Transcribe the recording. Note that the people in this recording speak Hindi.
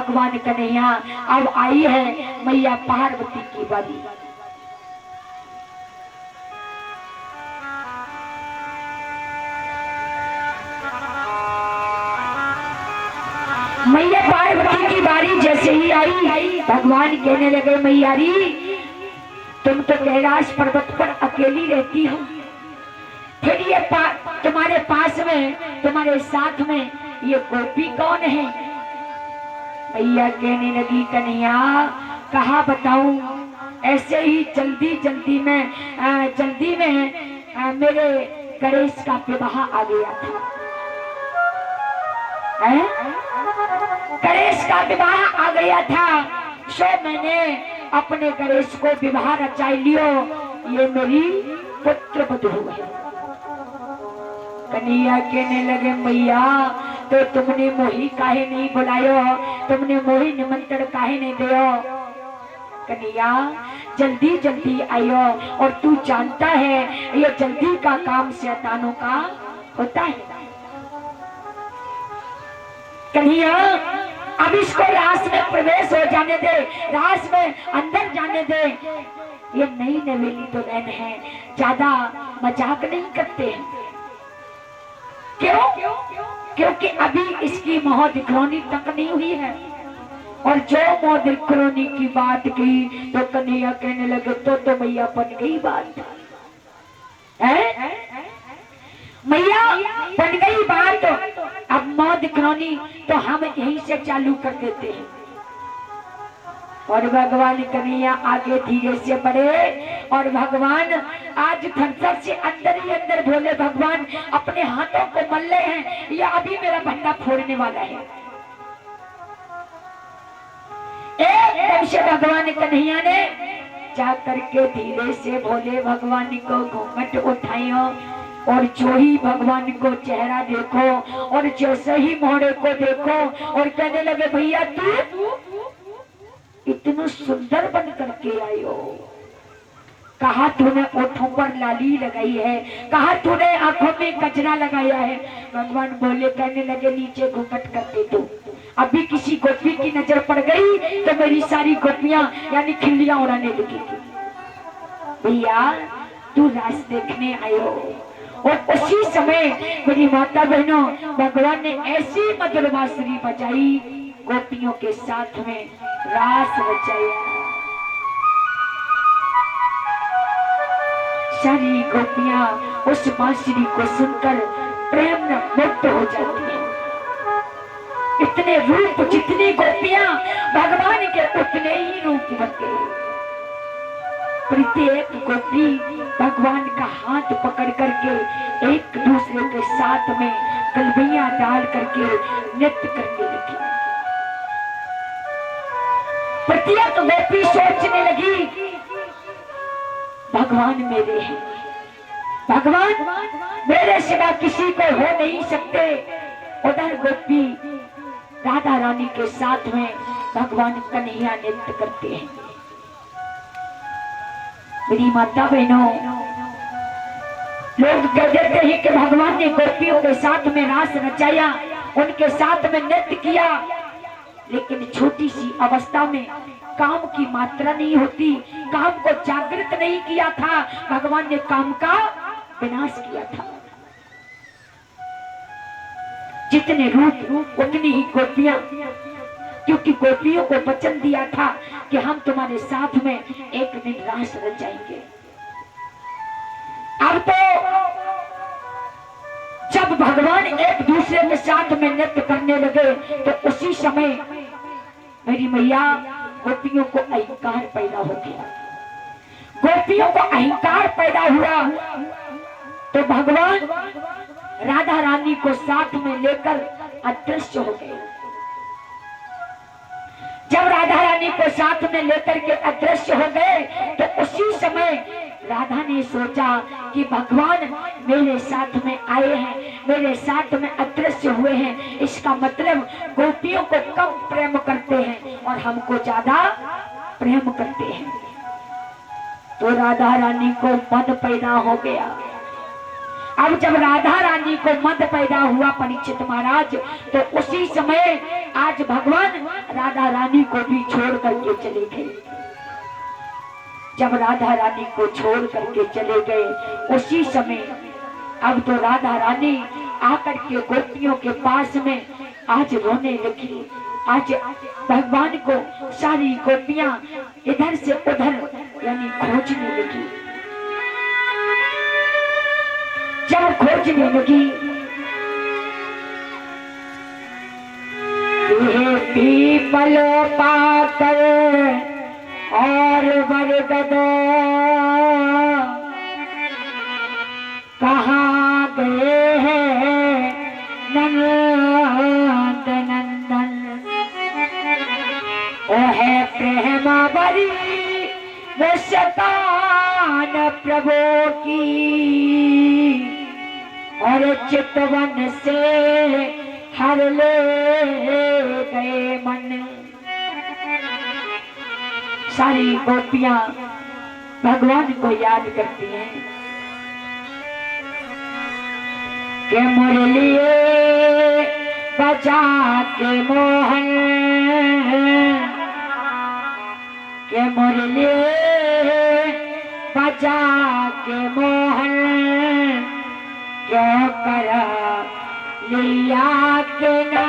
भगवान कन्हैया अब आई है मैया पार्वती की बारी। मैया पार्वती की बारी जैसे ही आई भगवान कहने लगे मैयारी तुम तो कैलाश पर्वत पर अकेली रहती हो, फिर ये तुम्हारे पास में तुम्हारे साथ में ये गोपी कौन है? मैया कहने लगी कन्हैया कहा बताऊं, ऐसे ही जल्दी जल्दी में मेरे गणेश का विवाह आ गया था। गणेश का विवाह आ गया था, सो मैंने अपने गणेश को विवाह रचा लियो, ये मेरी पुत्र वधू है। कन्हैया कहने लगे मैया तो तुमने मोही काहे नहीं बुलायो, तुमने मोही निमंत्रण काहे नहीं दियो? कन्हैया जल्दी जल्दी आयो, और तू जानता है ये जल्दी का काम शैतानों का होता है। कन्हैया अब इसको रास में प्रवेश हो जाने दे, रास में अंदर जाने दे। ये नई नवेली तो बहन है, ज्यादा मजाक नहीं करते हैं। क्यों? क्योंकि अभी इसकी मोहदिखरोनी तक नहीं हुई है, और जो मोहदिखरोनी की बात की तो कन्हैया कहने लगे तो मैया बन गई बात है, मैया बन गई बात। अब मोहदिखरोनी तो हम यहीं से चालू कर देते हैं, और भगवान कन्हैया आगे धीरे से बढ़े, और भगवान आज धनसर से अंदर ही अंदर भोले भगवान अपने हाथों को मल रहे हैं, ये अभी मेरा भंडा फोड़ने वाला है। एकदम से भगवान कन्हैया ने जा करके धीरे से भोले भगवान को घूंघट उठाया, और जो ही भगवान को चेहरा देखो और जैसे ही मोहरे को देखो, और कहने लगे भैया तू इतने सुंदर बन करके आई हो, कहा तूने ओठों पर लाली लगाई है, कहा तूने आंखों में गजरा लगाया है। भगवान बोले कहने लगे नीचे घूंघट करके दो, अभी किसी गोपी की नजर पड़ गई तो मेरी सारी गोपियां यानी खिल्लियां उड़ाने लगी। भैया तू रास देखने आयो, और उसी समय मेरी माता बहनों भगवान ने ऐसी मधुर बांसुरी बजाई, गोपियों के साथ में रास रचाया। सारी गोपियां उस बांसुरी को सुनकर प्रेम में मुक्त हो जाती हैं। इतने रूप जितनी गोपियां भगवान के उतने ही रूप बन गए। प्रत्येक गोपी भगवान का हाथ पकड़ करके एक दूसरे के साथ में गलबियां डाल करके नृत्य करने लगी। प्रत्येक गोपी सोचने लगी भगवान मेरे हैं, भगवान मेरे सिवा किसी को हो नहीं सकते। उधर गोपी राधा रानी के साथ में भगवान कन्हैया नृत्य करते हैं। मेरी माता बहनों लोग कह देते हैं कि भगवान ने गोपियों के साथ में रास रचाया, उनके साथ में नृत्य किया, लेकिन छोटी सी अवस्था में काम की मात्रा नहीं होती, काम को जागृत नहीं किया था, भगवान ने काम का विनाश किया था। जितने रूप उतनी ही गोपियां, क्योंकि गोपियों को वचन दिया था कि हम तुम्हारे साथ में एक दिन रास रचाएंगे। अब तो जब भगवान एक दूसरे के साथ में नृत्य करने लगे तो उसी समय मेरी मैया गोपियों को अहंकार पैदा हो गया। गोपियों को अहंकार पैदा हुआ तो भगवान राधा रानी को साथ में लेकर अदृश्य हो गए। जब राधा रानी को साथ में लेकर के अदृश्य हो गए तो उसी समय राधा ने सोचा कि भगवान मेरे साथ में आए हैं, मेरे साथ में अदृश्य हुए हैं, इसका मतलब गोपियों को कम प्रेम करते हैं और हमको ज्यादा प्रेम करते हैं। तो राधा रानी को मन पैदा हो गया। अब जब राधा रानी को मद पैदा हुआ परीक्षित महाराज, तो उसी समय आज भगवान राधा रानी को भी छोड़ करके चले गए। जब राधा रानी को छोड़ करके चले गए उसी समय अब तो राधा रानी आकर के गोपियों के पास में आज रोने लगी। आज भगवान को सारी गोपियां इधर से उधर यानी खोजने लगी। जब खोजने लगी, ये पीपल पाकर और बरगद कहाँ गए हैं नंद नंदन। ओ है प्रेमा बरी वो शतान प्रभु की, और चितवन से हर ले गए मन। सारी गोपियां भगवान को याद करती हैं कि मुरलिए बजा के मोहन, के मुरलिए बजा के मोहन, क्यों करा लिया के ना